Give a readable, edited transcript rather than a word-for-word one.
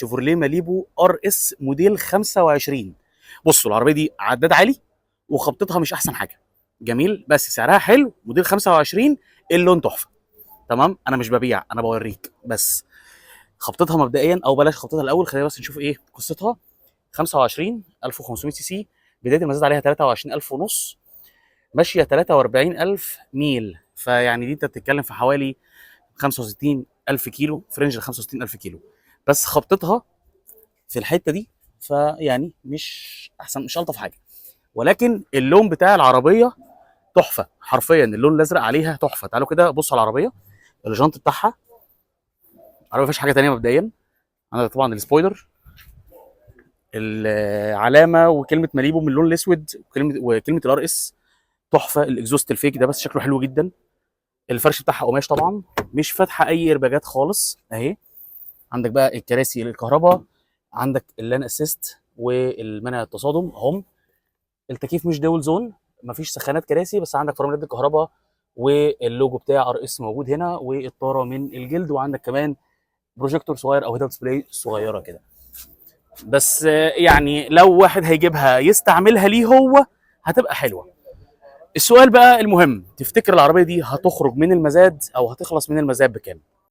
شيفروليه ماليبو ار اس موديل 25. بصوا العربيه دي عداد عالي وخبطتها مش احسن حاجه، جميل بس سعرها حلو، موديل 25، اللون تحفه. تمام، انا مش ببيع، انا بوريك بس. خبطتها مبدئيا، او بلاش خبطتها الاول، خلينا بس نشوف ايه قصتها. 25 1500 سي سي، بدايه المزاد عليها 23,000 ونص، ماشيه 43,000 ميل، فيعني دي انت بتتكلم في حوالي 65,000 كيلو، في رينج ال 65,000 كيلو. بس خبطتها في الحته دي فيعني مش احسن، مش الطف حاجه، ولكن اللون بتاع العربيه تحفه، حرفيا اللون الازرق عليها تحفه. تعالوا كده بصوا على العربيه، الجنط بتاعها، العربيه مفيش حاجه تانية مبدئيا. عندك طبعا السبويلر، العلامه وكلمه ماليبو من اللون الاسود، وكلمه الار اس تحفه. الاكزوست الفيك ده بس شكله حلو جدا. الفرش بتاعها قماش طبعا، مش فاتحه اي ارباجات خالص اهي. عندك بقى الكراسي للكهرباء، عندك اللان اسيست والمنع التصادم هم. التكييف مش دول زون، مفيش سخانات كراسي، بس عندك فرامل يد الكهرباء، واللوجو بتاع ار اس موجود هنا، والطاره من الجلد، وعندك كمان بروجيكتور صغير او هيد ديسبلاي صغيره كده. بس يعني لو واحد هيجيبها يستعملها ليه هو، هتبقى حلوه. السؤال بقى المهم، تفتكر العربيه دي هتخرج من المزاد او هتخلص من المزاد بكام؟